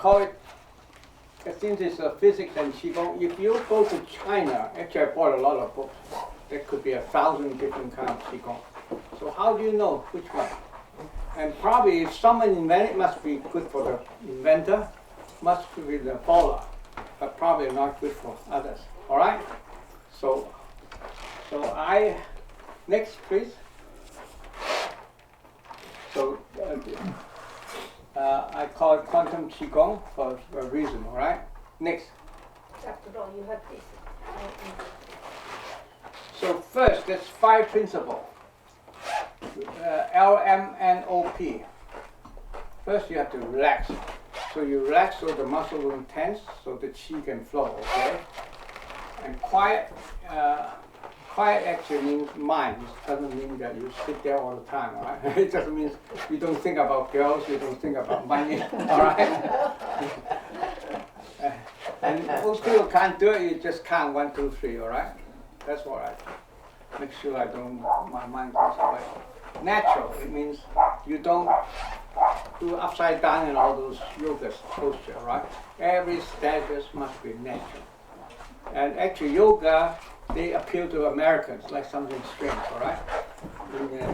call it, since it's physics and Qigong, if you go to China, actually I bought a lot of books. There could be 1,000 different kinds of Qigong. So how do you know which one? And probably if someone invented it, must be good for the inventor, must be the follower, but probably not good for others. All right? So next please. So I call it Quantum Qigong for a reason, all right? Next. After all, you have this. So first, there's 5 principles. LMNOP. First, you have to relax. So you relax so the muscle will tense, so the qi can flow, okay? And quiet. Quiet actually means mind. It doesn't mean that you sit there all the time, all right? It just means you don't think about girls, you don't think about money, all right? And most people can't do it, you just count 1, 2, 3, all right? That's what I make sure my mind goes away. Natural, it means you don't do upside down and all those yoga posture, right? Every status must be natural. And actually yoga, they appeal to Americans like something strange, all right?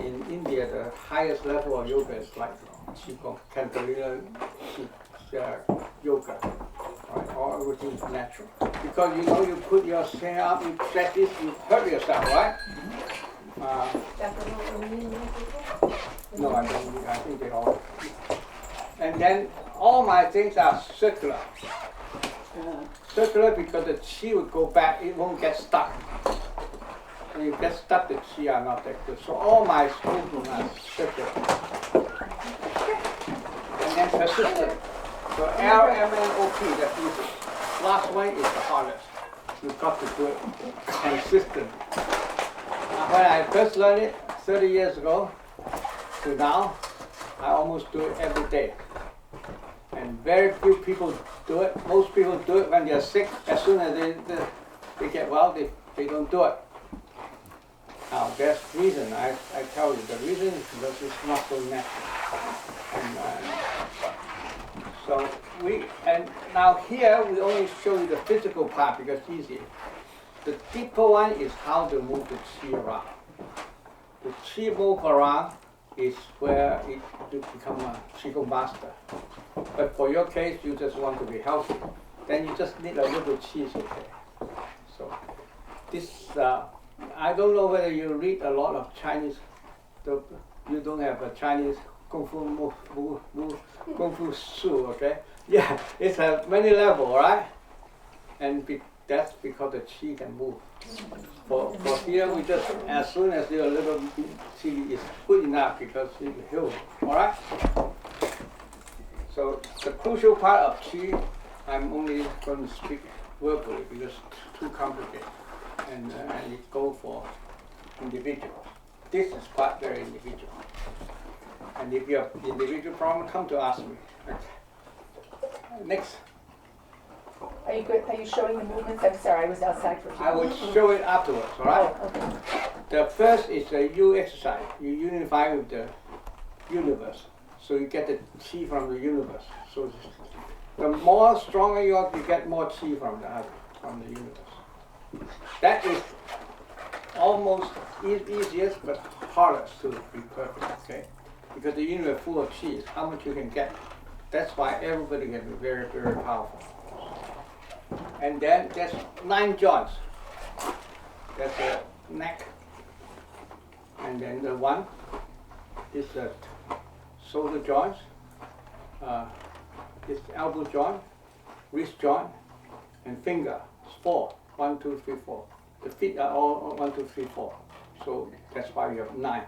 In India, the highest level of yoga is like Qigong, Cantalina yoga, right? All everything is natural. Because you know you put your hand up, you stretch this, you hurt yourself, right? No, I don't. I think they all. And then all my things are circular. Circular because the qi will go back, it won't get stuck. When you get stuck, the qi are not that good. So all my movements are circular. And then persistent. So LMNOP, that's easy. Last one is the hardest. You've got to do it consistent. When I first learned it 30 years ago to now, I almost do it every day. And very few people do it. Most people do it when they're sick. As soon as they get well, they don't do it. Now, there's reason. I tell you, the reason is because it's not so natural. And now here we only show you the physical part because it's easier. The deeper one is how to move the qi around. The qi move around is where you become a Qigong master. But for your case, you just want to be healthy. Then you just need a little qi, okay. So this, I don't know whether you read a lot of Chinese. You don't have a Chinese Kung Fu Su, okay? Yeah, it's a many level, right? And that's because the qi can move. For here, we just, as soon as your little qi is good enough because it will heal, all right? So the crucial part of qi, I'm only going to speak verbally because it's too complicated, and it go for individual. This is quite very individual. And if you have individual problem, come to ask me. Okay. Next. Are you showing the movements? I'm sorry, I was outside for a few I will show it afterwards, all right? Oh, okay. The first is a U exercise. You unify with the universe. So you get the qi from the universe. So the more stronger you are, you get more qi from the universe. That is almost easiest but hardest to be perfect, okay? Because the universe is full of qi, how much you can get. That's why everybody can be very, very powerful. And then there's 9 joints. There's the neck, and then the one is the shoulder joints, this elbow joint, wrist joint, and finger. It's 4. 1, 2, 3, 4. The feet are all 1, 2, 3, 4. So that's why you have 9.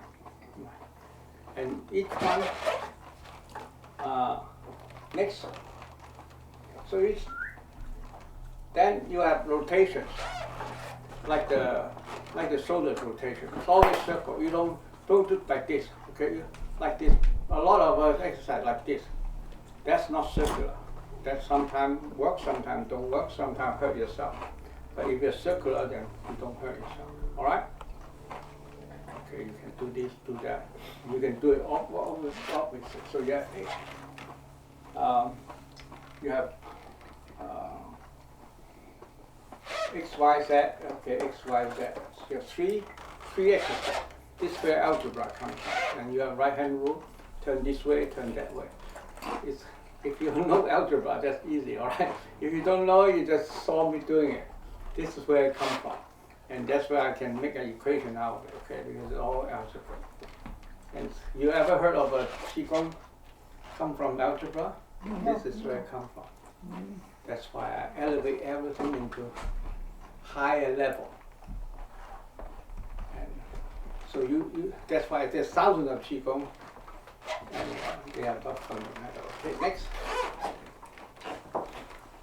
And each one, next. So then you have rotations, like the shoulder rotation. It's always circle. You don't do it like this, okay? Like this. A lot of us exercise like this. That's not circular. That sometimes works, sometimes don't work, sometimes hurt yourself. But if you're circular, then you don't hurt yourself. All right? Okay, you can do this, do that. You can do it opposite. So yeah. you have X, Y, Z. Okay, X, Y, Z. So you have three exercises. This is where algebra comes from. And you have right hand rule. Turn this way, turn that way. If you know algebra, that's easy, all right? If you don't know, you just saw me doing it. This is where it comes from. And that's where I can make an equation out of it, okay? Because it's all algebra. And you ever heard of a Qigong come from algebra? This is where it comes from. That's why I elevate everything into higher level. And so that's why there's thousands of Qigong, and they are not fundamental. Okay, next.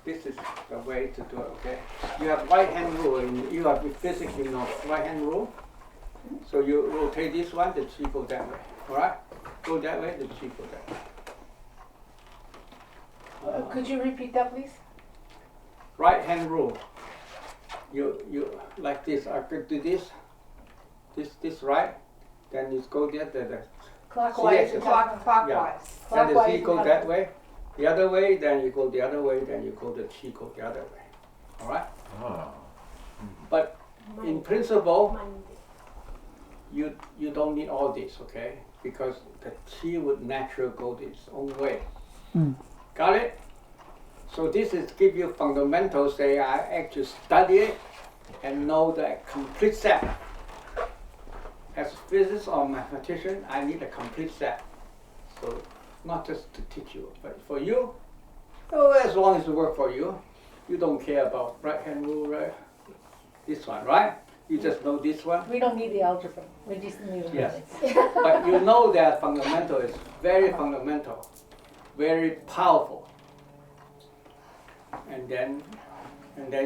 This is the way to do it, okay? You have right hand rule, and you have physics, you know right hand rule. So you rotate this one, the Qi go that way, all right? Go that way, the Qi go that way. Could you repeat that, please? Right hand rule. You like this. I could do this right. Then you go there. The Clockwise. Yeah. Clockwise. Then the Clockwise Z go and that way. The other way. Then you go the other way. Then you go the Qi go the other way. All right. Oh. But in principle, you don't need all this, okay? Because the Qi would naturally go its own way. Got it? So this is give you fundamentals. Say I actually study it and know the complete set. As a physicist or mathematician, I need a complete set. So not just to teach you, but for you, as long as it works for you, you don't care about right hand rule, right? This one, right? You just know this one. We don't need the algebra. We just need the Yes. movements. But you know that fundamental is very fundamental, very powerful. And then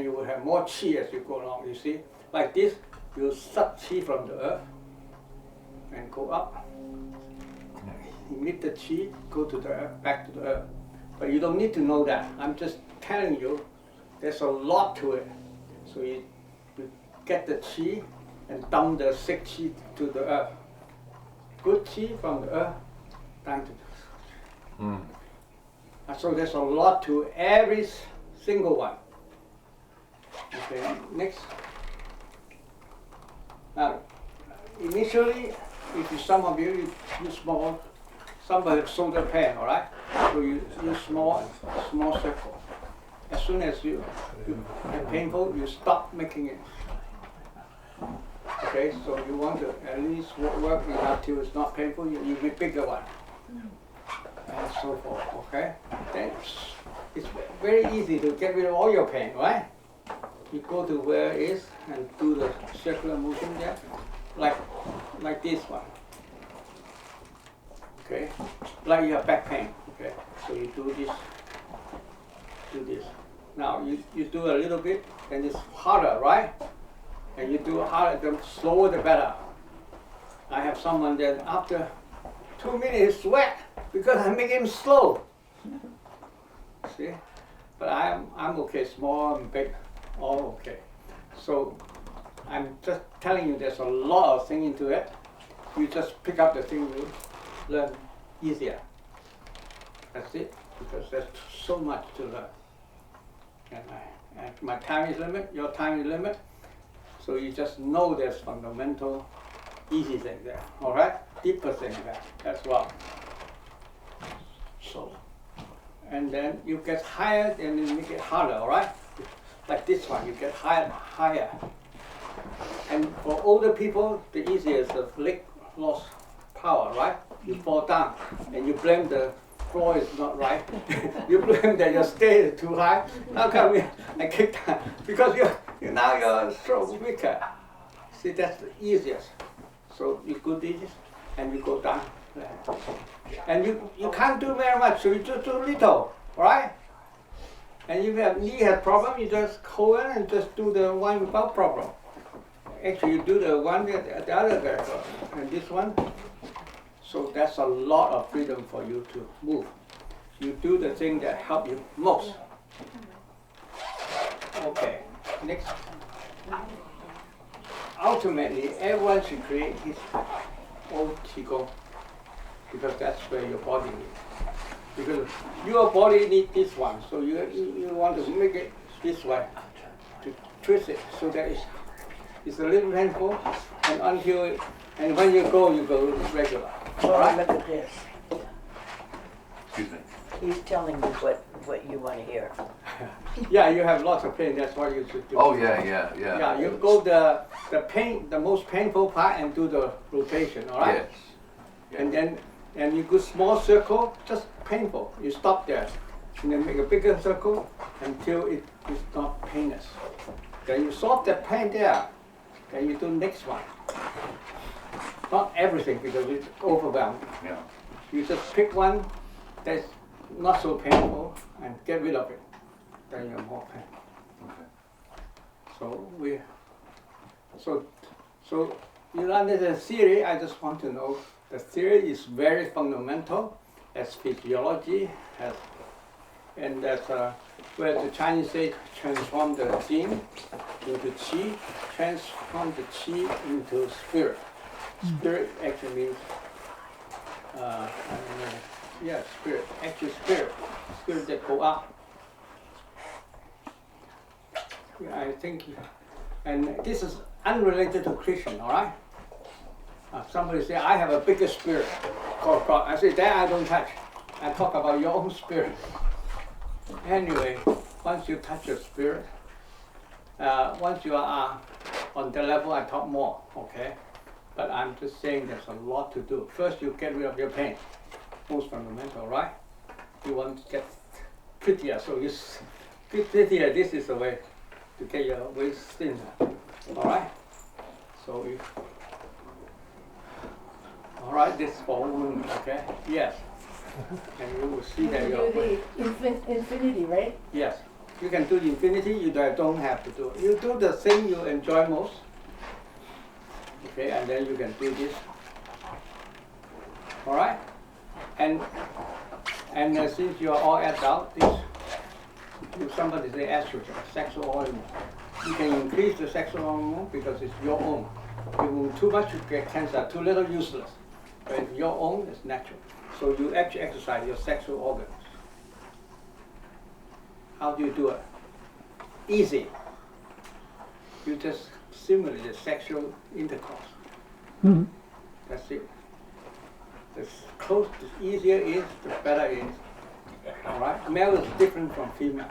you will have more Qi as you go along, you see? Like this, you suck Qi from the earth and go up. Emit the Qi, go to the earth, back to the earth. But you don't need to know that. I'm just telling you, there's a lot to it. So you get the Qi and dump the sick Qi to the earth. Good Qi from the earth, down to the earth. So there's a lot to every single one. Okay, next. Now, initially, some of you use small, some have shoulder pain, all right? So you use small circle. As soon as you get painful, you stop making it. Okay, so you want to at least work it until it's not painful, you use a bigger one. And so forth, okay? Then it's very easy to get rid of all your pain, right? You go to where it is and do the circular motion there, like this one. Okay? Like you have back pain, okay? So you do this. Now you do a little bit, and it's harder, right? And you do harder, the slower the better. I have someone that after 2 minutes sweat because I make him slow. See? But I'm okay, small and big, all okay. So I'm just telling you there's a lot of things into it. You just pick up the thing you learn easier. That's it, because there's so much to learn. And my time is limit, your time is limit. So you just know there's fundamental, easy thing there, all right? Deeper thing there as well. So, and then you get higher, and you make it harder, all right? Like this one, you get higher. And for older people, the easiest is the leg lost power, right? You fall down, and you blame the floor is not right. You blame that your stay is too high. How come I kick down? Because now you're so weaker. See, that's the easiest. So you go this, and you go down. And you can't do very much, so you just do little, right? And if you have knee has problem, you just hold it and just do the one without problem. Actually, you do the one the other guy, and this one. So that's a lot of freedom for you to move. You do the thing that help you most. Okay, next. Ultimately, everyone should create his own Qigong, because that's where your body is. because your body needs this one, so you want to make it this way, to twist it so that it's a little painful, and when you go regular. Well, All right? look at this. Excuse me. He's telling you what you want to hear. Yeah, you have lots of pain. That's what you should do. Oh yeah. Yeah, you go the most painful part and do the rotation. All right. Yes. And you go small circle, just painful. You stop there, and then make a bigger circle until it is not painless. Then you solve the pain there. Then you do next one. Not everything because it's overwhelmed. Yeah. You just pick one that's not so painful and get rid of it. Then you have more pain. Okay. So you learn the theory. I just want to know the theory is very fundamental as physiology has, and that's where the Chinese say transform the Jing into Qi, transform the Qi into spirit. Spirit actually means spirit. Actually, spirit that go up. Yeah, I think, and this is unrelated to Christian, all right? Somebody say, I have a bigger spirit called God. I say, that I don't touch. I talk about your own spirit. Anyway, once you touch your spirit, once you are on the level, I talk more, okay? But I'm just saying there's a lot to do. First, you get rid of your pain. Most fundamental, right? You want to get prettier, so you get prettier. This is the way to get your waist thinner. All right? So if all right, this is for women, okay? Yes. And you will see You that can your do the infinity, right? yes. You can do the infinity, you don't have to do it. You do the thing you enjoy most. Okay, and then you can do this. All right? And since you are all adult, this, if somebody say estrogen, sexual hormone, you can increase the sexual hormone because it's your own. If you move too much, you get cancer. Too little, useless. But if your own, it's natural. So you actually exercise your sexual organs. How do you do it? Easy. You just simulate the sexual intercourse. Mhm. That's it. The easier it is, the better it is. All right? Male is different from female.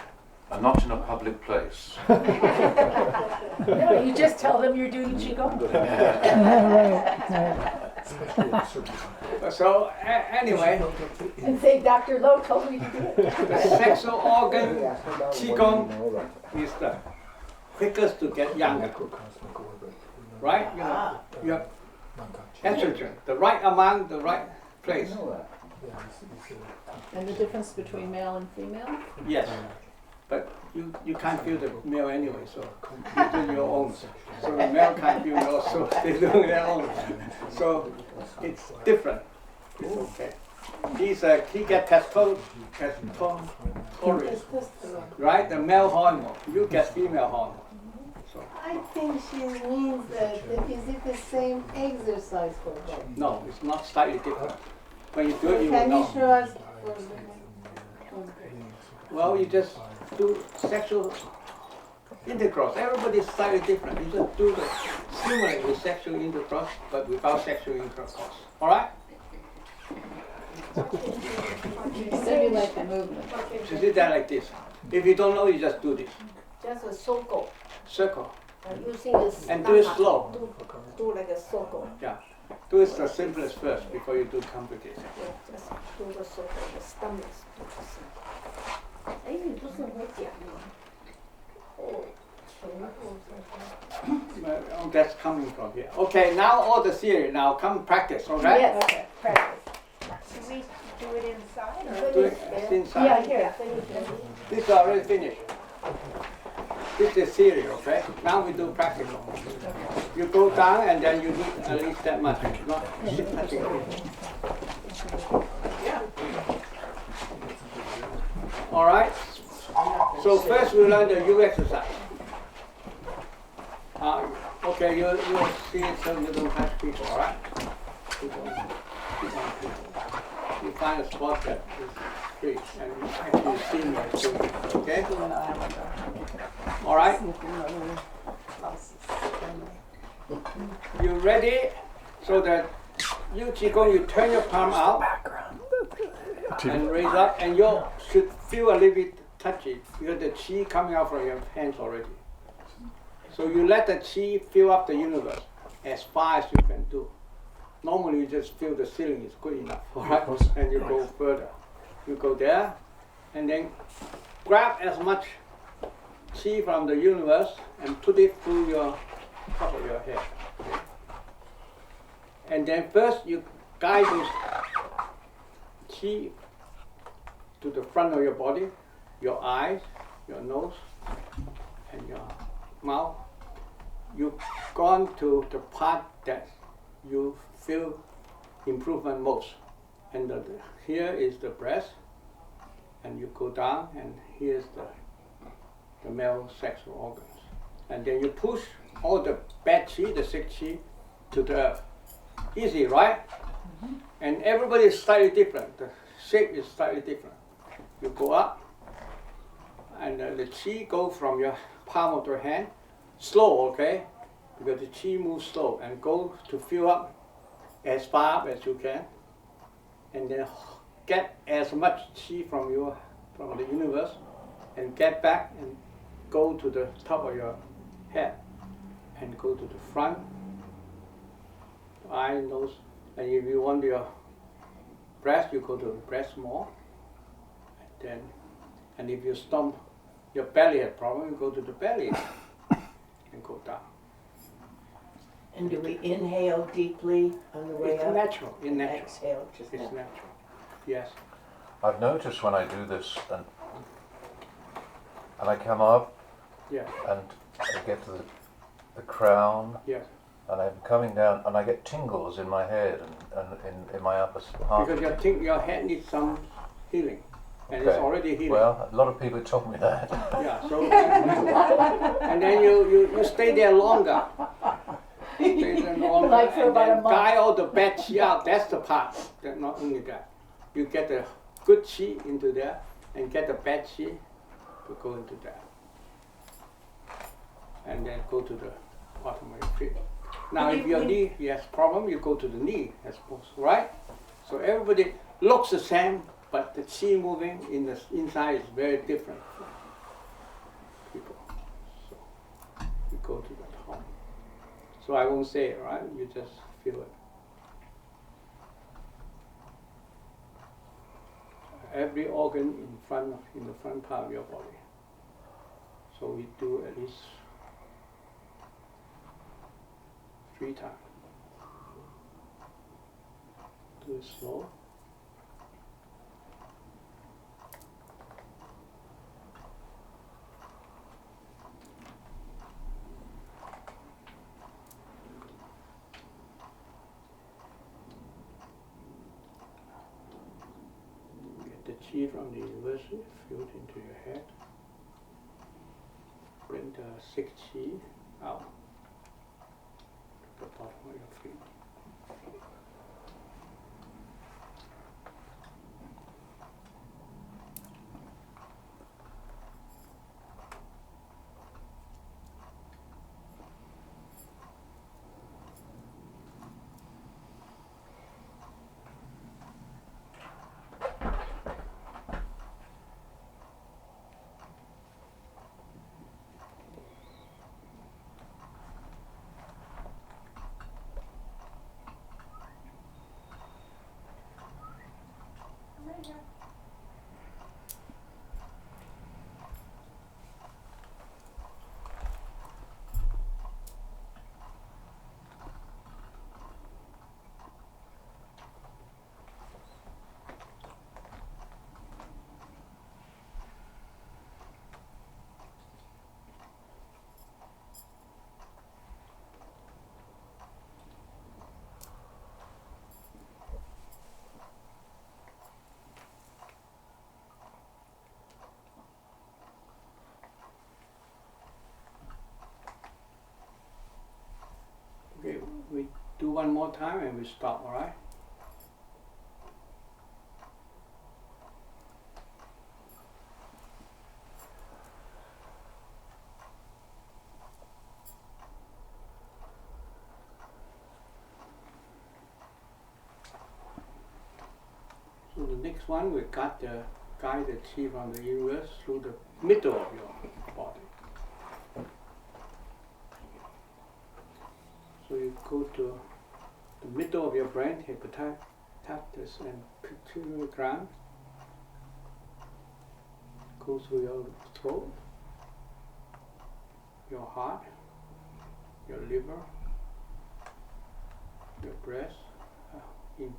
And not in a public place. No, you just tell them you're doing Qigong. So anyway, And say, Dr. Lo told me to do it. the sexual organ Qigong is the quickest to get younger. Right? You have estrogen, the right amount, the right place. And the difference between male and female? Yes. But you can't feel the male anyway, so you do your own. So the male can't feel yours, so they do their own. So it's different. It's okay. He get testosterone, right? The male hormone. You get female hormone. So I think she means that is it the same exercise for both? no, it's not slightly different. When you do it, you will Can you know. show us? Well, you just do sexual intercourse. Everybody's slightly different. You just do the simulate with sexual intercourse, but without sexual intercourse. All right? Simulate the movement. So do that like this. If you don't know, you just do this. Just a circle. Circle. Using the And do it stomach. slow. Do like a circle. Yeah. Do it the simplest first before you do complicated. Yeah, just do the circle. The stomach. Do the circle. 哎，你不是很会讲吗？哦，全部是。 That's coming from here. Okay, now all the theory. Now come practice, alright? Yes, okay, practice. Should we do it inside or? Do it inside. Yeah, here. This is already finished. This is theory, okay? Now we do practical. You go down and then you need at least that much. Not touching it. All right. So first we learn the U exercise. Okay, you see it so you don't touch people, all right? You find a spot that is And you actually see me doing it, okay? All right? You ready? So that you Qigong, you turn your palm out and raise up, and you should feel a little bit touchy because the Qi coming out from your hands already. So you let the Qi fill up the universe as far as you can do. Normally you just feel the ceiling is good enough, all right? And you go further. You go there, and then grab as much Qi from the universe and put it through your top of your head. Okay? And then first you guide this Qi to the front of your body, your eyes, your nose, and your mouth. You've gone to the part that you feel improvement most. And here is the breast, and you go down, and here's the male sexual organs. And then you push all the bad Qi, the sick Qi, to the earth. Easy, right? And everybody is slightly different. The shape is slightly different. You go up, and the Qi go from your palm of your hand, slow, okay? Because the Qi moves slow, and go to fill up as far up as you can, and then get as much Qi from the universe, and get back and go to the top of your head, and go to the front, eye, nose, and if you want your breast, you go to the breast more, and if you stomp, your belly has problem, you go to the belly and go down. And do we inhale deeply on the way It's up? natural, it's natural. Exhale, just It's now. natural. Yes. I've noticed when I do this and I come up Yes. and I get to the crown Yes. and I'm coming down and I get tingles in my head and in my upper half. Because your head needs some healing, and it's Okay. already healing. Well, a lot of people told me that. Yeah. So and then you stay there longer. Stay there longer, Like for and about a then month. guide all the bad Qi out. That's the part. That not only that, you get the good Qi into there, and get the bad Qi to go into there, and then go to the bottom of your feet. Now, if your knee has problem, you go to the knee, I suppose, right? So everybody looks the same, but the Qi moving in the inside is very different from people. So you go to that home. So I won't say it, right? You just feel it. Every organ in the front part of your body. So we do at least 3 times. Do it slow. Get the Qi from the universe filled into your head. Bring the sick Qi out to the bottom of your feet. Okay, we do one more time and we stop, all right? next one, we guide the chi from the universe through the middle of your body. So you go to the middle of your brain, hepatitis and pituitary gland. Go through your throat, your heart, your liver, your breast, and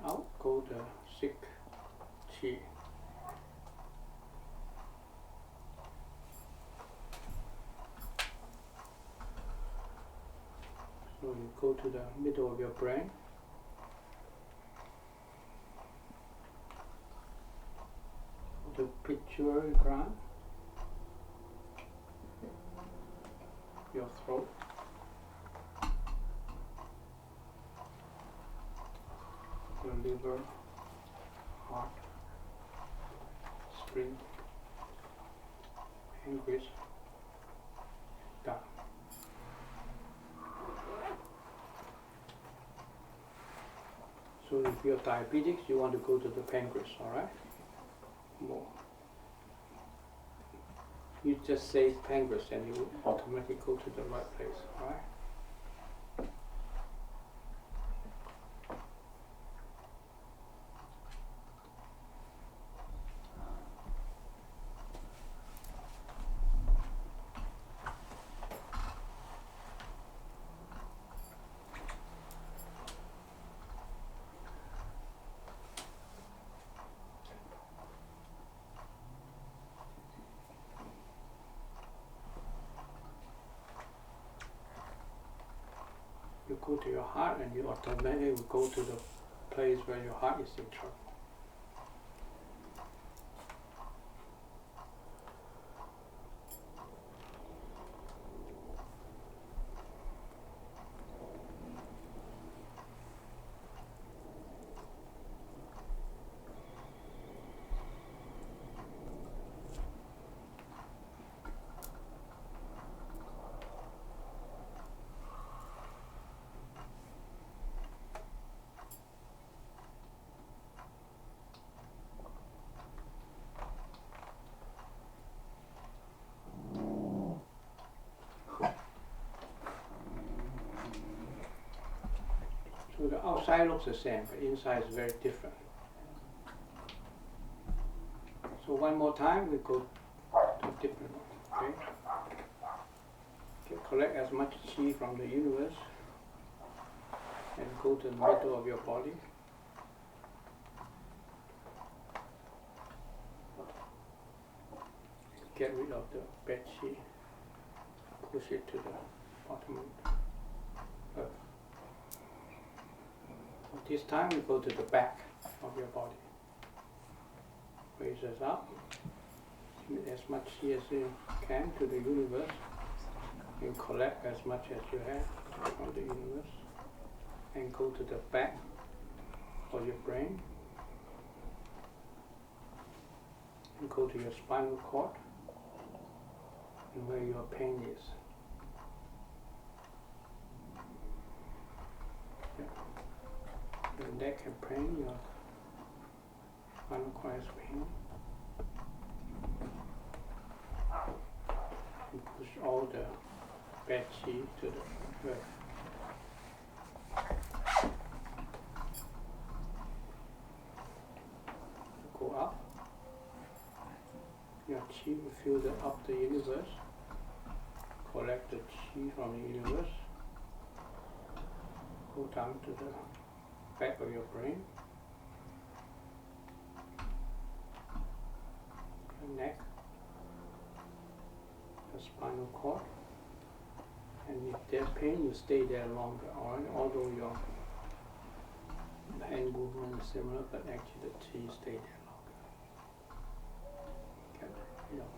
out go the sick chi. So you go to the middle of your brain. The pituitary gland, your throat, your liver, heart, spleen, pancreas, down. So if you're diabetic, you want to go to the pancreas, alright? More. You just say pancreas and you will automatically go to the right place, alright? You go to your heart and you automatically will go to the place where your heart is in trouble. So the outside looks the same, but inside is very different. So one more time, we go to a different one, okay? Okay, collect as much chi from the universe and go to the middle of your body. Get rid of the bad chi, push it to the bottom of the earth. This time we go to the back of your body. Raise us up. Commit as much chi as you can to the universe. And collect as much as you have from the universe. And go to the back of your brain. And go to your spinal cord. And where your pain is. Your neck and pain, your spinal cord is pain. And push all the bad chi to the earth. Go up. Your chi will fill up the universe. Collect the chi from the universe. Go down to the back of your brain, your neck, your spinal cord, and if there's pain, you stay there longer. Alright, although your hand movement is similar, but actually the chi stay there longer. Get rid of it.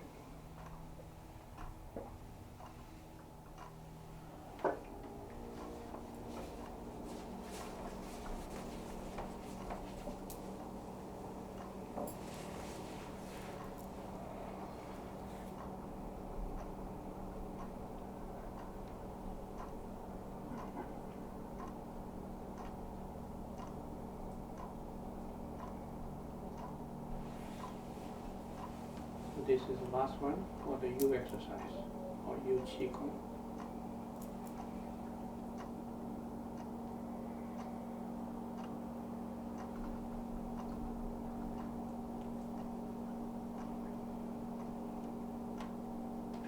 this is the last one, or the U exercise, or U Qigong.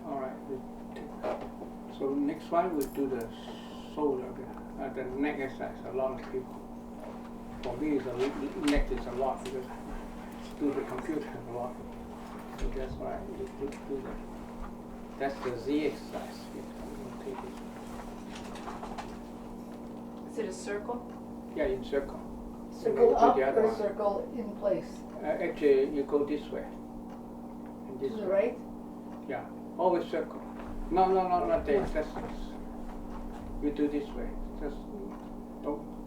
All right. So next one we do the shoulder, the neck exercise. A lot of people. For me, the neck is a lot because I do the computer a lot. So that's why you do that. That's the Z exercise. You take it. Is it a circle? Yeah, in circle. Circle do up the other or one. circle in place? Actually, you go this way. And To this the way. right? Yeah, always circle. No, not there. That's you do this way. Just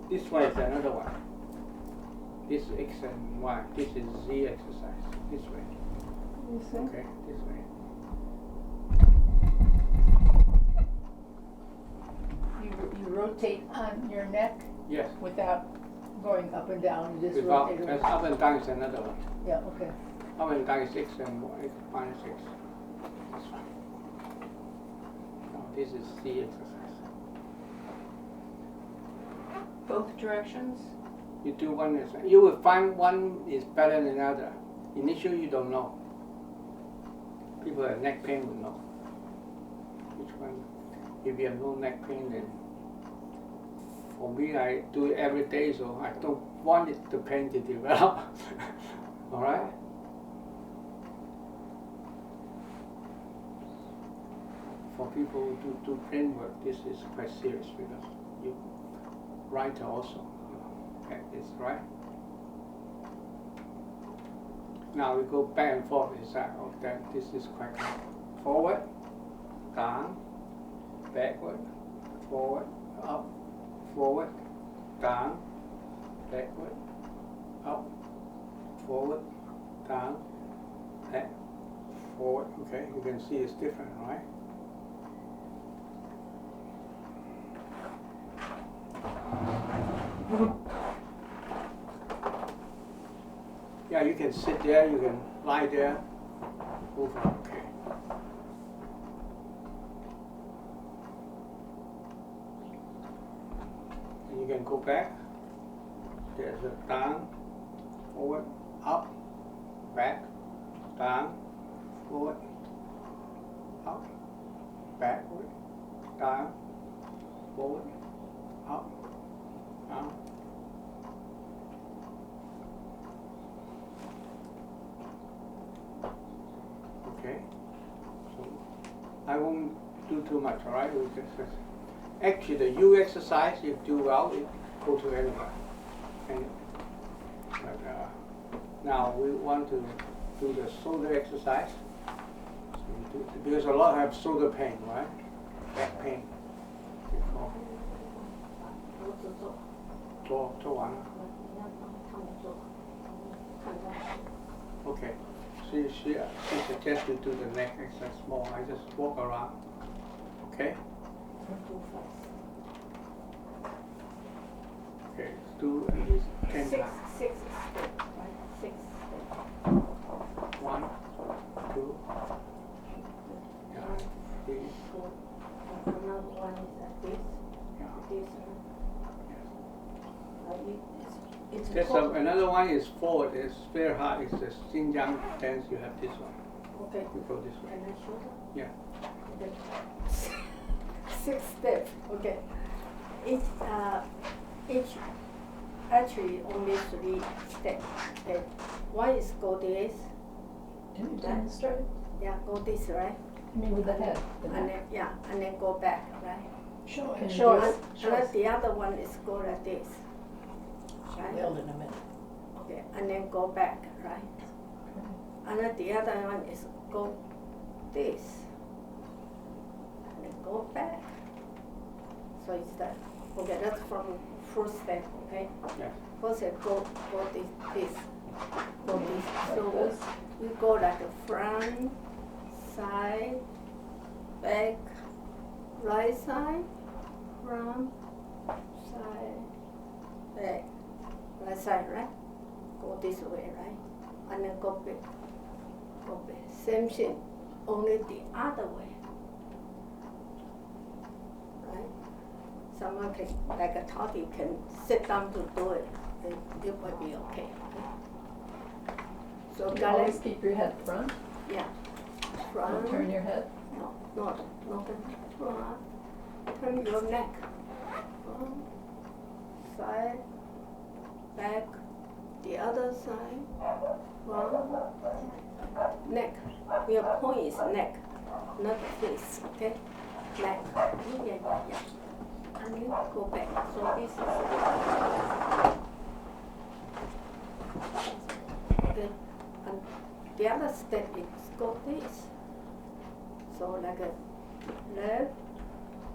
this one is another one. This X and Y. This is Z exercise. This way. This way? Okay, this way. You rotate on your neck Yes. without going up and down, you just Without, rotate that's around. up and down is another one. Yeah, okay. Up and down is X and Y, X minus X. This one. Now this is Z exercise. Both directions? You do one exercise. You will find one is better than another. Initially you don't know. People with neck pain will know. Which one? If you have no neck pain, then for me I do it every day, so I don't want the pain to develop. All right? For people who do brain work, this is quite serious because you writer also. Okay, it's right. Now we go back and forth inside. Okay, this is quite good. Forward, down, backward, forward, up, forward, down, backward, up, forward, down, back, forward. Okay, you can see it's different, right? Yeah, you can sit there, you can lie there, move on, okay. And you can go back. There's a down, forward, up, back, down, forward, up, backward, down, forward, up, down. Okay, so I won't do too much, all right? Actually, the U exercise, if you do well, it go to anywhere. But now we want to do the shoulder exercise. So we do, because a lot have shoulder pain, right? Back pain. 我只做，做完了。你要帮他们做，看到。 Okay. She suggests you do the neck exercise more. I just walk around. Okay? Too fast. Okay. Do at least 10 Six, times. 6 steps, right? 6 steps. 1, 2, yeah, 3, 4. Another one is like this. yeah. This one. It's There's called- another one is forward. It's very hard. It's the Xinjiang dance. You have this one. Okay. You go this way. Can I show them? Yeah. Okay. 6 steps. Okay. Each actually only 3 steps. Okay. One is go this. Can you demonstrate? Yeah, go this, right? I mean with the head. And then and then go back, right? Show Can it. you Show do us. And Show then us. the other one is go like this. Right? Build in a minute. Okay, and then go back, right? And then the other one is go this. And then go back. So it's that. Okay, that's from first step, okay? Yeah. First step, go this. Go this. Like So this. we go like the front, side, back, right side, front, side, back, right side, right? Go this way, right? And then go back. go back. Same thing, only the other way. Right? Someone can, like a Toddy, can sit down to do it, and it will be okay. So You Galen, always keep your head front, yeah, don't front, turn your head. no, not the front, turn your neck, front, side, back, the other side, front, neck. Your point is neck, not the face, okay? Neck, yeah. And then go back, so this is okay. And the other step is go this. So like a left,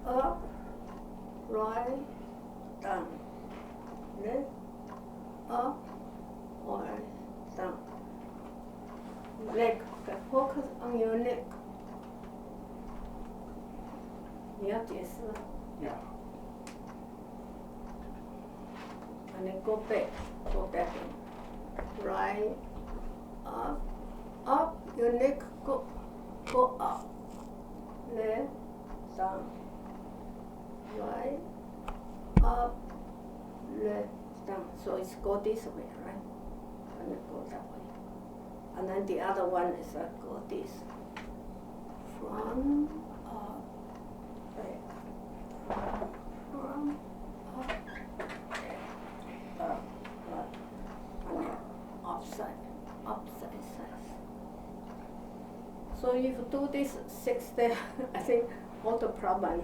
up, right, down. Left, up, right, down. Neck, okay, focus on your neck. 你要解释 Yeah. and then go back in. Right, up, your neck go up. Left, down. Right, up, left, down. So it's go this way, right? And then go that way. And then the other one is go this. Front, up, back. Front, up, back. Right. And then upside side. So if you do this 6 steps, I think all the problem,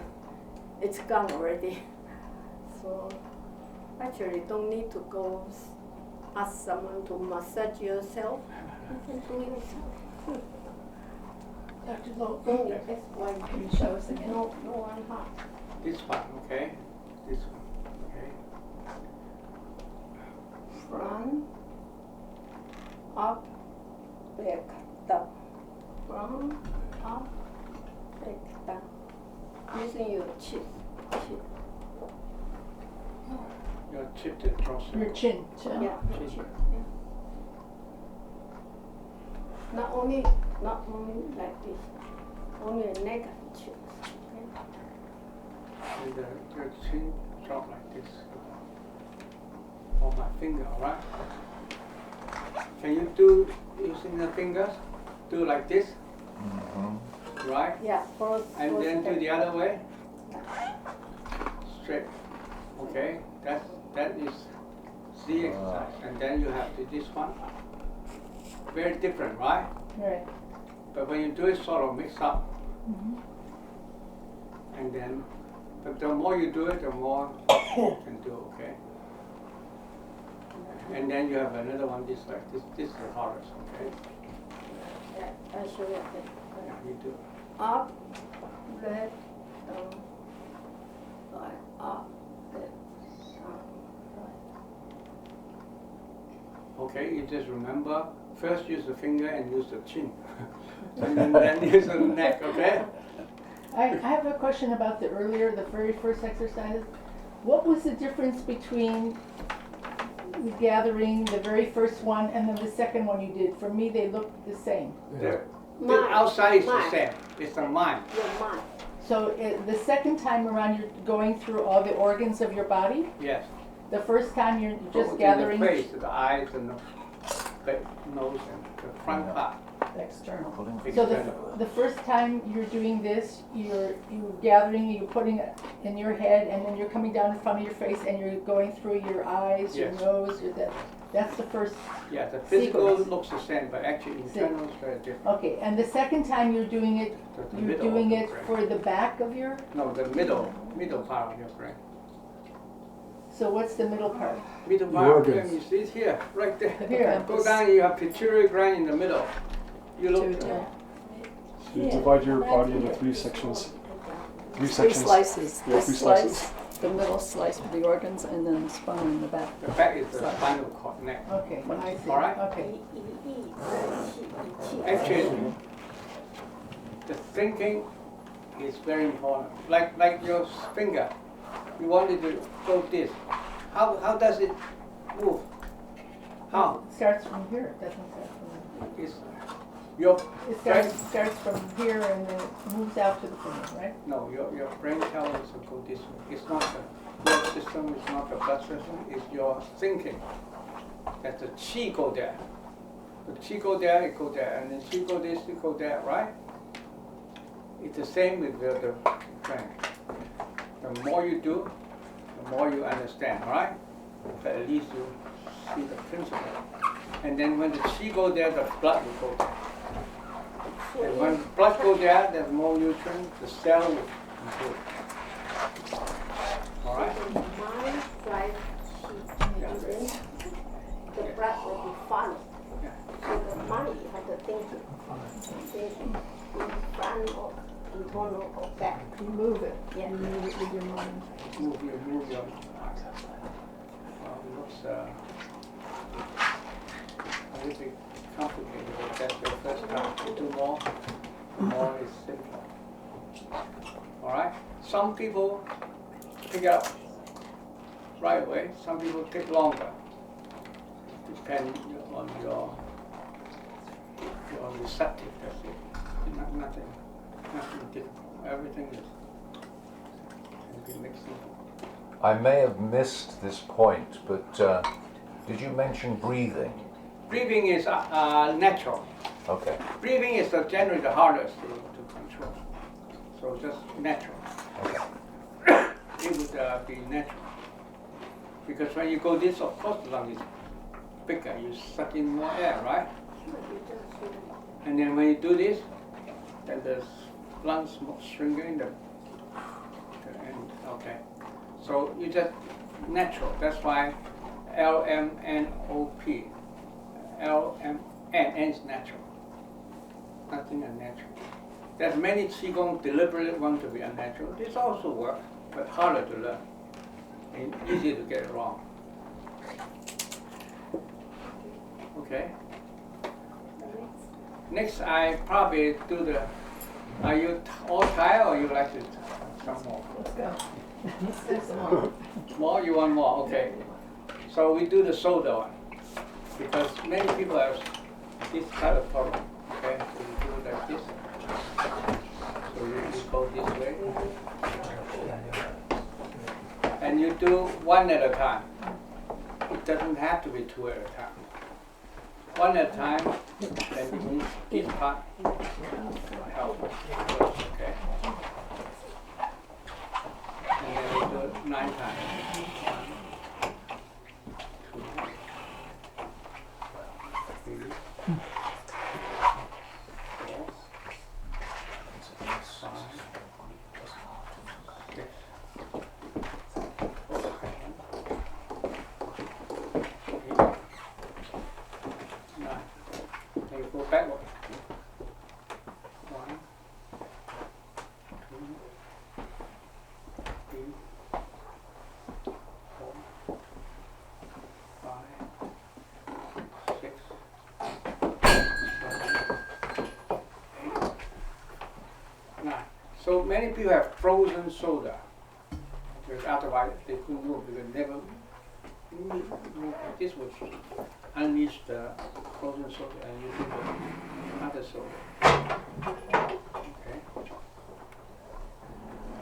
it's gone already. So actually don't need to go ask someone to massage yourself. You can do it yourself. Dr. Lo, Yes, one. can you show us again? No one heart. This one, okay? This one, okay? Front, up, back, down. Front, up, back, down. Using your chin. Your chip to cross. Your chin. Yeah, your Chin. chin. Yeah. Not only like this, only a neck and chin. Okay? And your chin drop like this. On my finger, alright? Can you do using the fingers? Do like this, right? Yeah, first. And then do the other way. Straight. Okay, that is the exercise. And then you have to this one. Very different, right? Right. But when you do it, sort of mix up. And then, but the more you do it, the more you can do, okay? And then you have another one, this like this. This is the hardest, okay? Yeah, I show you again. Yeah, you do. Up, left, down, right, up, left, down, right. Okay, you just remember, first use the finger and use the chin. And then use the neck, okay? I have a question about the very first exercise. What was the difference between gathering the very first one and then the second one you did? For me, they looked the same. The Mind, outside is the mind. same, it's the mind. Your mind. So the second time around, you're going through all the organs of your body? Yes. The first time you're just Both gathering in the face, the eyes and the nose and the front part. external. Pulling. So External. the first time you're doing this, you're gathering, you're putting it in your head, and then you're coming down in front of your face, and you're going through your eyes, your Yes. nose, that's the first. Yeah, the physical Sequence. looks the same, but actually internal is very different. Okay, and the second time you're doing it, The you're middle doing of it the brain. for the back of your. No, the middle part of your brain. So what's the middle part? Middle The part of your organs. brain, you see it here, right there. Here. Go down, you have pituitary gland in the middle. You look. So you divide your body into 3 sections. 3 Three sections. slices. Yeah, The 3 slice, slices. the middle slice for the organs, and then the spine in the back. The back is the spinal cord, neck. Okay, I see. All right. Okay. Actually, the thinking is very important. Like your finger, you wanted to go this. How does it move? How? It starts from here. It doesn't start from It's Your It brain, starts from here and then it moves out to the finger, right? no, your brain tells us to go this way. It's not the blood system, it's not the blood system, it's your thinking. That the chi go there. The chi go there, it go there, and then chi go this, it go there, right? It's the same with the brain. The more you do, the more you understand, right? But at least you see the principle. And then when the chi go there, the blood will go there. And when blood go there, there's more nutrients, the cell will improve. All right? The mind drives chi, and then the breath will be followed. Yeah. So the mind, you have to think it. In front or internal or back. You move it. Yeah. You move it with your mind. Move your. It looks a little bit complicated, but that's the first time. To do more is simpler. All right? Some people pick it up right away. Some people take longer. Depending on your receptive. That's it. Nothing difficult. Everything can be mixed in. I may have missed this point, but did you mention breathing? Breathing is natural. Okay. Breathing is generally the hardest to control. So just natural. Okay. It would be natural. Because when you go this, of course the lung is bigger. You suck in more air, right? And then when you do this, then the lungs shrink in the end. Okay. So you just natural. That's why LMNOP. N is natural. Nothing unnatural. There's many Qigong deliberately want to be unnatural. This also works, but harder to learn. And easy to get it wrong. Okay. Next, I probably do the. Are you all tired, or you like to some more? Let's go. More? You want more? Okay. So we do the shoulder one because many people have this kind of problem. Okay, so you do it like this. So you go this way, and you do one at a time. It doesn't have to be two at a time. One at a time, then each part will help. Okay. And then we do it 9 times. 1, 2, 3, 4, 5, 6, 8, 9. And you go backward. 1, 2, 3, 4, 5, 6, 7, 8, 9. So many people have frozen shoulder. Because otherwise they couldn't move because they never move. This would unleash the frozen shoulder and you do the other shoulder. Okay.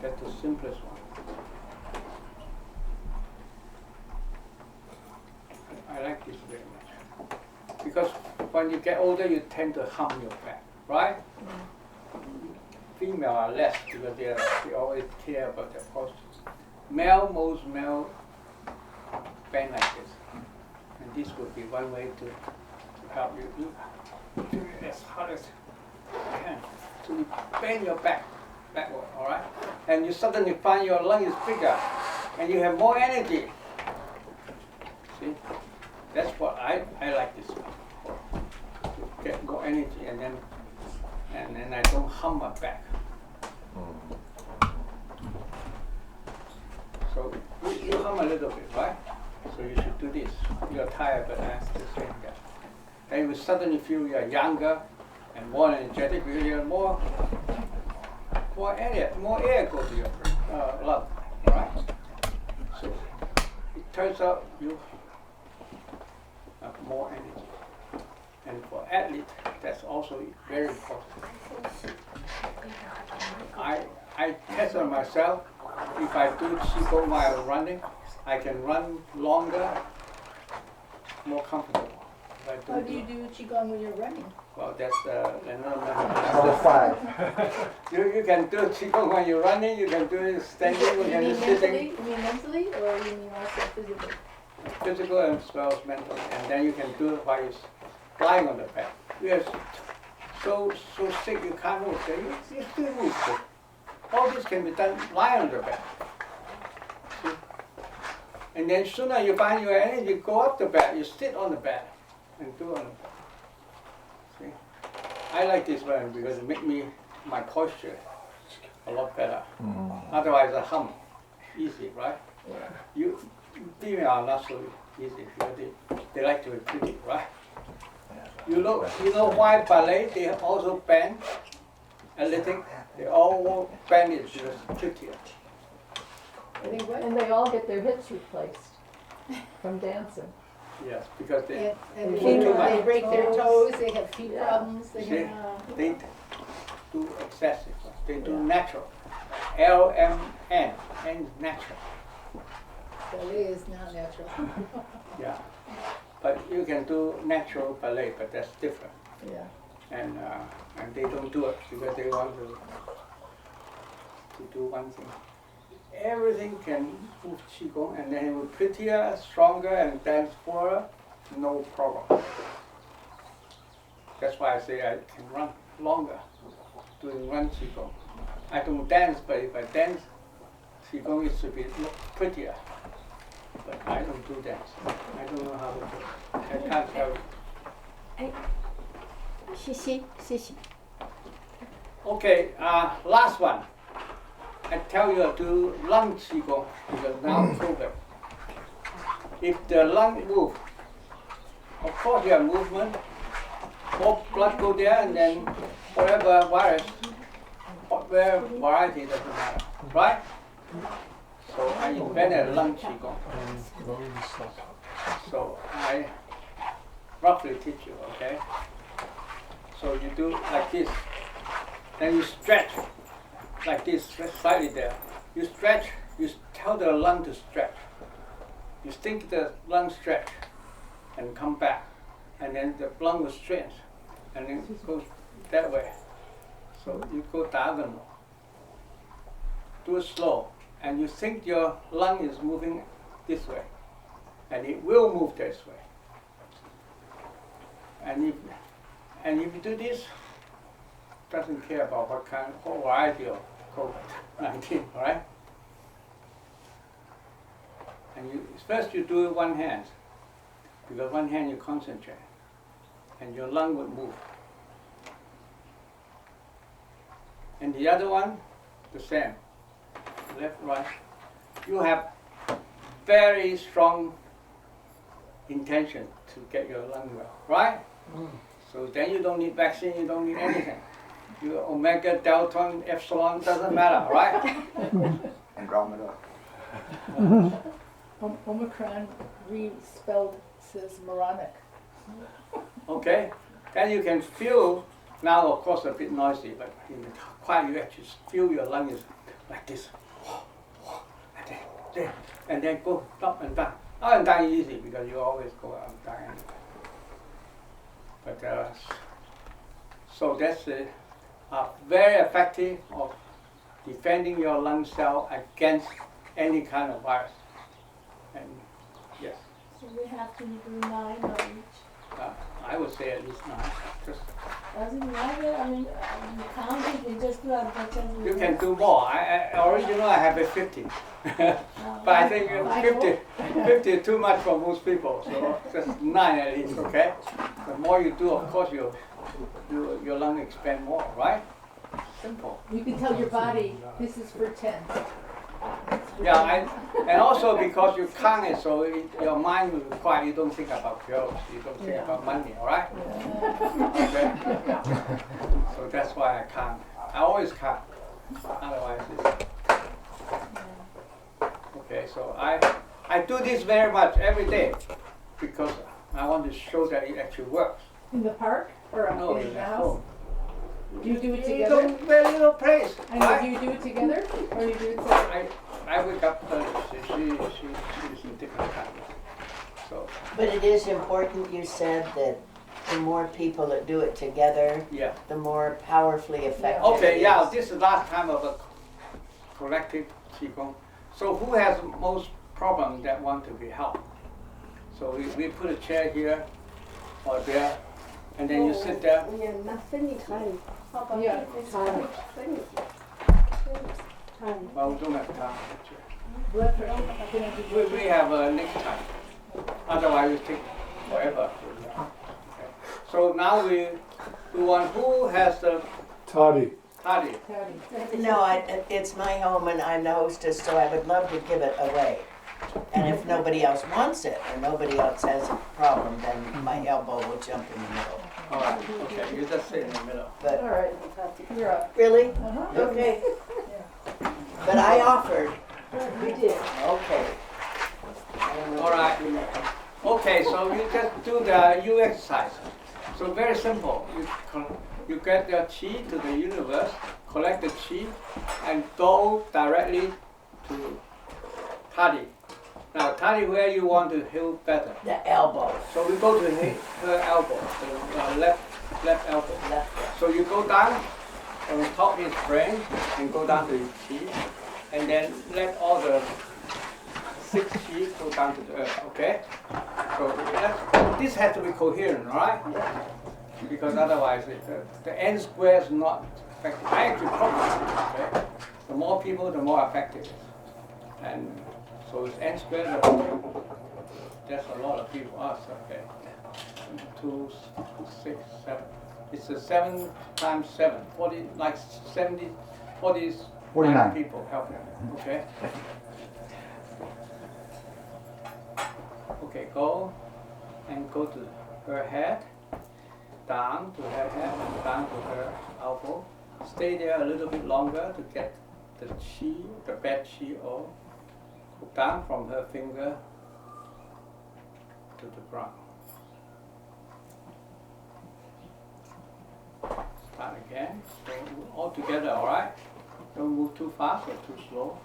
That's the simplest one. I like this very much. Because when you get older, you tend to hum your back, right? Female are less because they always care about their posture. Most male bend like this. And this would be one way to help you do it as hard as you can. So you bend your back backward, all right? And you suddenly find your lung is bigger and you have more energy. See? That's what I like this one. To get more energy and then I don't hum my back. So you hum a little bit, right? So you should do this. You're tired, but that's the same guy. And you will suddenly feel you're younger and more energetic because you have more air go to your lung, right? So it turns out you have more energy. And for athletes, That's also very important. I test on myself. If I do Qigong while running, I can run longer, more comfortable. If I How do you do Qigong when you're running? Well, that's another matter. Number 5. You can do Qigong when you're running, you can do it standing, when You mean you're sitting. mentally? You mean mentally, or you mean also physically? Physical as well as mental. And then you can do it while you're lying on the bed. You're so sick you can't move, then you still move. All this can be done lying on the bed. See? And then sooner you find your energy, you go up the bed, you sit on the bed and do on the bed. See? I like this one because it makes my posture a lot better. Otherwise I hum. Easy, right? Yeah. You female are not so easy because they like to be pretty, right? You know why ballet they also bend a little? They all bend it just prettier. And they all get their hips replaced from dancing. Yes, because they And move they, too much. they break their toes, they have feet Yeah. problems, they See, have, they do excessive. They do natural. LMN, N is natural. ballet is not natural. Yeah, but you can do natural ballet, but that's different. Yeah. And they don't do it because they want to do one thing. Everything can move Qigong, and then it will prettier, stronger, and dance fuller, no problem. That's why I say I can run longer doing run Qigong. I don't dance, but if I dance Qigong, it should be look prettier. But I don't do dance. I don't know how to do it. I can't tell you. 谢谢谢谢。 Okay, last one. I tell you to do lung Qigong because now COVID. If the lung move, of course you have movement, more blood go there and then whatever virus, whatever variety doesn't matter, right? So I invented lung Qigong. So I roughly teach you, okay? So you do like this, then you stretch like this, slightly there. You stretch, you tell the lung to stretch. You think the lung stretch and come back, and then the lung will straighten, and then it goes that way. So you go diagonal. Do it slow, and you think your lung is moving this way, and it will move this way. And if you do this, doesn't care about what kind, what variety of COVID-19, right? And first you do it one hand, because one hand you concentrate, and your lung will move. And the other one, the same, left, right. You have very strong intention to get your lung well, right? So then you don't need vaccine, you don't need anything. Your omega, delta, epsilon, doesn't matter, right? Andromeda. Omicron respelled says moronic. Okay? Then you can feel, now of course a bit noisy, but in the quiet you actually feel your lungs like this. And then go up and down. Up and down is easy because you always go up and down. But so that's very effective of defending your lung cell against any kind of virus. And yes, So we have to do 9 of each. I would say at least 9. Just, Doesn't matter. I mean, you count it. You just do as much as you can do more. Originally I have a 50. But I think 50 is too much for most people, so just 9 at least, okay? The more you do, of course, your lung expand more, right? Simple. You can tell your body this is for 10. Yeah, and also because you count it, so your mind will be quiet. You don't think about bills. You don't think about money, all right? Okay. So that's why I count. I always count. Otherwise, it's okay. So I do this very much every day because I want to show that it actually works. In the park? or No, in it's the at house? home. Do you do it You together? go very little place. I know, do you do it together, or you do it separate? I wake up early. She's in different time. So, But it is important, you said, that the more people that do it together, yeah. the more powerfully effective Okay, it yeah, is. this is last time of a collective Qigong. So who has most problem that want to be helped? So we put a chair here or there, and then you sit there. We are not finished. Time. How about Yeah, if it's time. finished? Time. Well, we don't have time. Blood pressure, can I do We have next time. Otherwise, it take forever. Okay. So now we want who has the Toddy. Toddy. Patty? No, it's my home and I'm the hostess, so I would love to give it away. And if nobody else wants it, or nobody else has a problem, then my elbow will jump in the middle. All right. Okay, you just sit in the middle. All But, right, you're up. really? Uh-huh. Okay. But I offered. You did. Okay. All right. Okay, so you just do the U exercise. So very simple. You get your chi to the universe, collect the chi, and go directly to Tadi. Now, Tadi, where you want to heal better. The elbow. So we go to her elbow, the left elbow. Left. So you go down on top of his brain and go down to his chi, and then let all the 6 chi go down to the earth, okay? So this has to be coherent, all right? Because otherwise the n square is not effective. I actually promise, okay? The more people, the more effective. And so it's n squared, that's a lot of people, us, okay? 2, 6, 7. It's a 7 times 7, 40, like 70, 49 people helping, okay? Okay, go and go to her head, down to her head, and down to her elbow. Stay there a little bit longer to get the chi, the bad chi, all down from her finger to the ground. Start again. So all together, all right? Don't move too fast or too slow.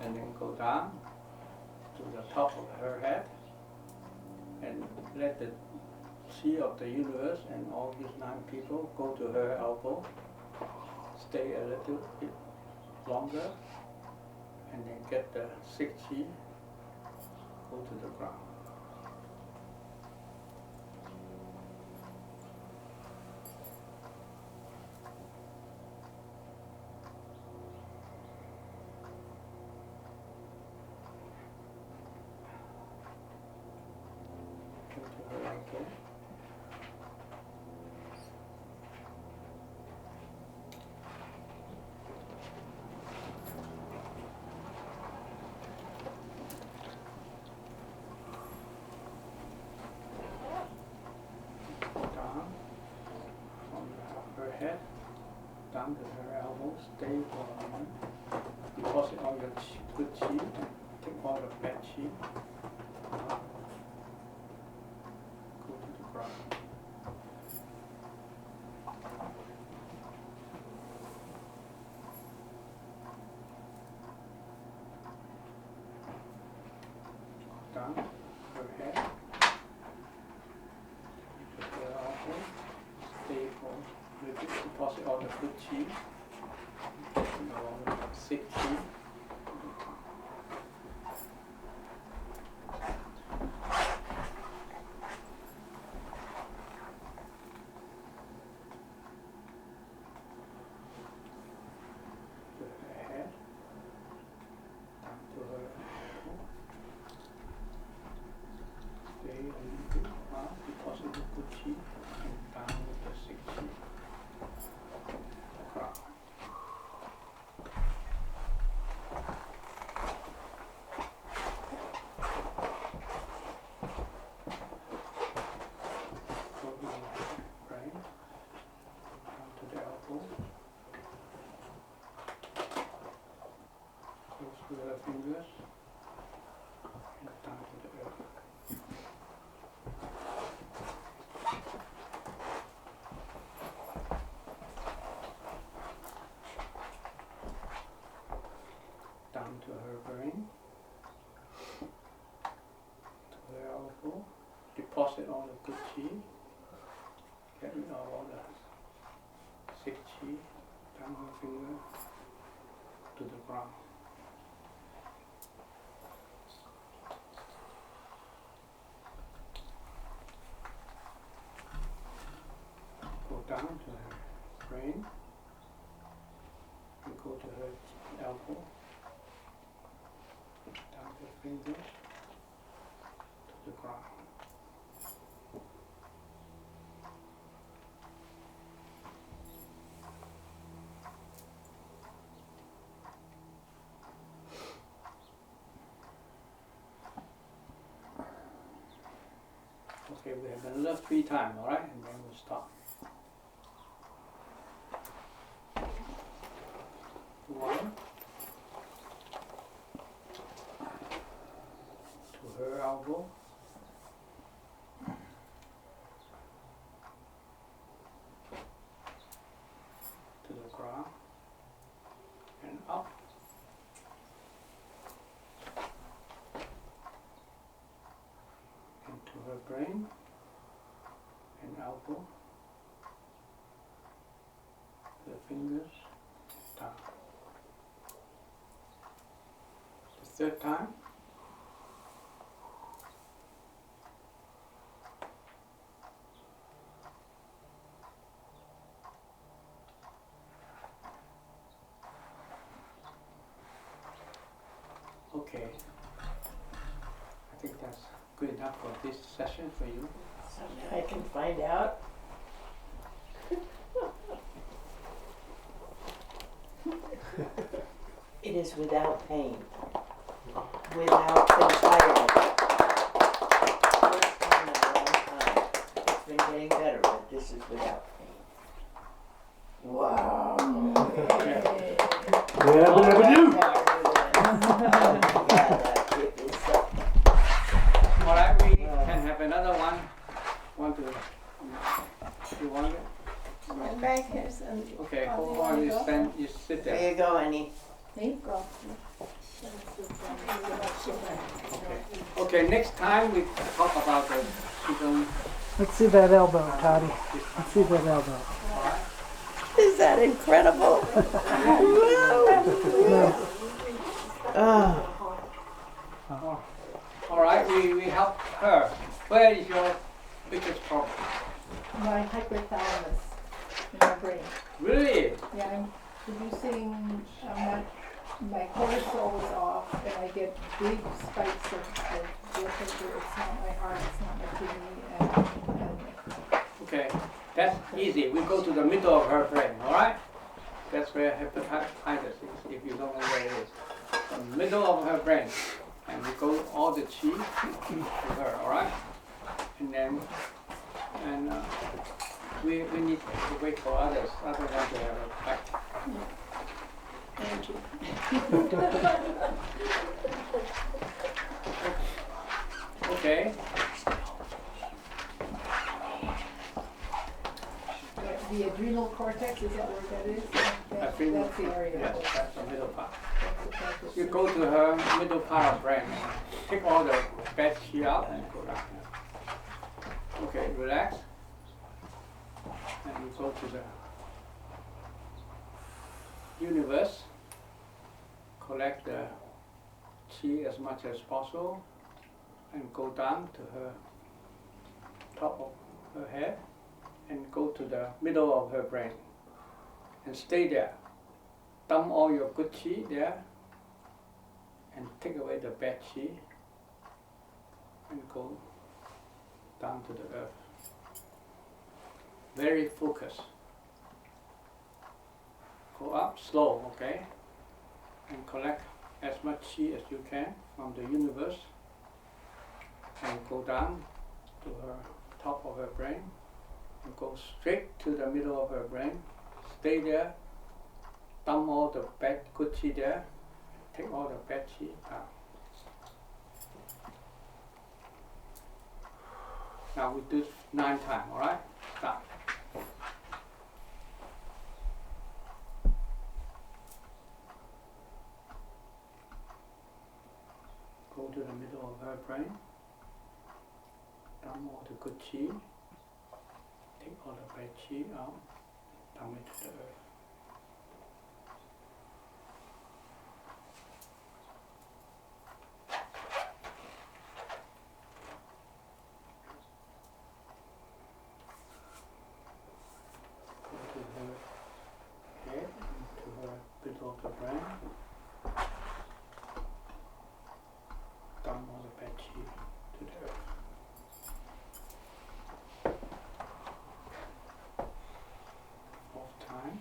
And then go down to the top of her head and let the chi of the universe and all these 9 people go to her elbow. Stay a little bit longer and then get the 6 chi, go to the ground. Go to her elbow. Down from her head, down to her elbow, stay for a moment. Deposit all your good chi and take all the bad chi. Go to the ground. Down her head. Her elbow. Stay for a little bit. Deposit all the good chi. Along with 6 chi. To her head, down to her elbow. Stay a little bit around, deposit the good chi, and down with the 6 chi. The ground. Go to the brain, down to the elbow. Close to her fingers, and down to the earth. to her brain, to her elbow, deposit all the good chi, get rid of all the sick chi, down her finger to the ground. Go down to her brain and go to her elbow, down her fingers to the ground. Okay, we have another 3 times, alright? And then we'll stop. 1 to her elbow, to the ground, and up. Into her brain and elbow, the fingers down. The 3rd time. Okay. I think that's good enough for this session for you. So now I can find out. It is without pain. Without entirely. First time in a long time. It's been getting better, but this is without pain. Wow. Okay. Yeah, but never do. Yeah, that kid is so. Alright, we can have another one. Want to? You want it? And back here, and Okay, Oh, do hold you on, wanna you go? stand, you sit There there. you go, Annie. Me? go. Okay. Okay, next time we talk about the Qigong. Let's see that elbow, Toddy. Let's see that elbow. Is that incredible? Alright, we help her. Where is your biggest problem? My hypothalamus in my brain. Really? Yeah, I'm producing, my cortisol is off and I get big spikes of blood pressure. It's not my heart, it's not my kidney, and Okay, that's easy. We go to the middle of her brain, alright? That's where hepatitis is, if you don't know where it is. The middle of her brain. And we go all the chi to her, alright? And then, we need to wait for others. Otherwise they have a fight. Thank you. Okay. the adrenal cortex, is that where that is? Adrenal, That's the area. yes, that's the middle part. That's the focus. You go to her middle part of brain, take all the bad chi out and go down. Okay, relax. And you go to the universe, collect the chi as much as possible, and go down to her top of her head, and go to the middle of her brain, and stay there. Dump all your good chi there, and take away the bad chi, and go down to the earth. Very focused. Go up slow, okay? And collect as much chi as you can from the universe, and go down to her top of her brain, and go straight to the middle of her brain. Stay there. Dump all the bad good chi there. Take all the bad chi down. Now we do 9 times, alright? Start. to the middle of her brain. Dump all the good chi. Take all the bad chi out. Dump it to the earth. Go to her head, to her middle of the brain. Dump all the bad chi to the earth. Fourth time,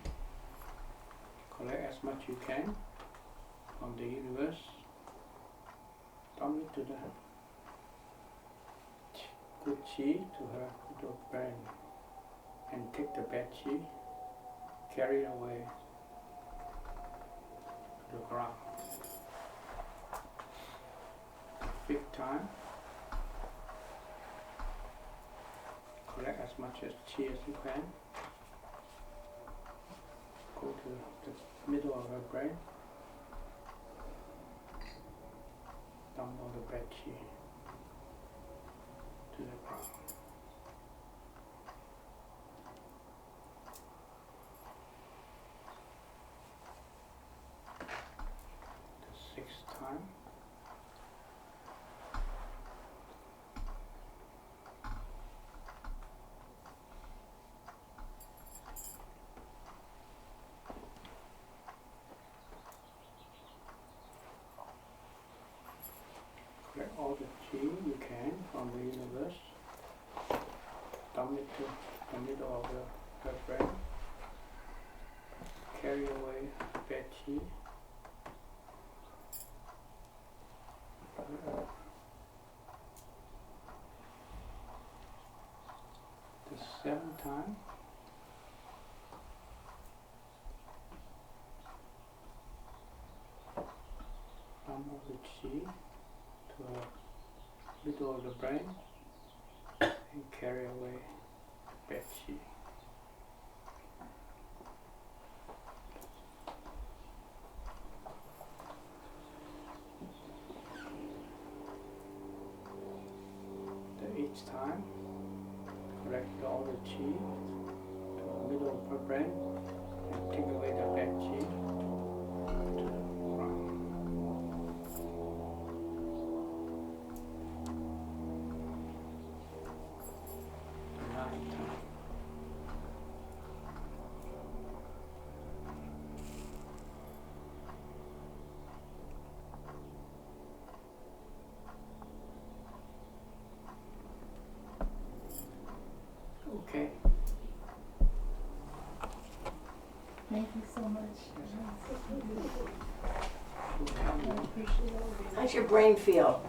collect as much you can from the universe. Dump it to the good chi to her middle brain, and take the bad chi, carry it away to the ground. Fifth time, collect as much as chi as you can. Go to the middle of her brain. Dump all the bad chi to the ground. The sixth time, collect all the chi you can from the universe. Dump it to the middle of her brain. Carry away bad chi. The seventh time, dump all the chi to the middle of the brain and carry away bad chi. The eighth time, collect all the chi to the middle of her brain and take away the bad chi to the ground. The ninth time, okay. Thank you so much. How's your brain feel?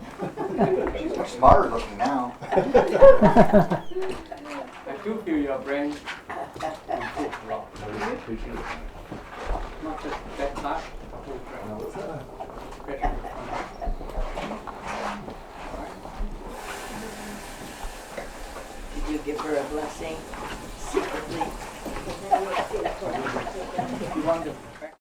You're smarter looking now. I do feel your brain improve a lot. Not just that part, the whole brain. Especially Did you give her a blessing secretly? you want the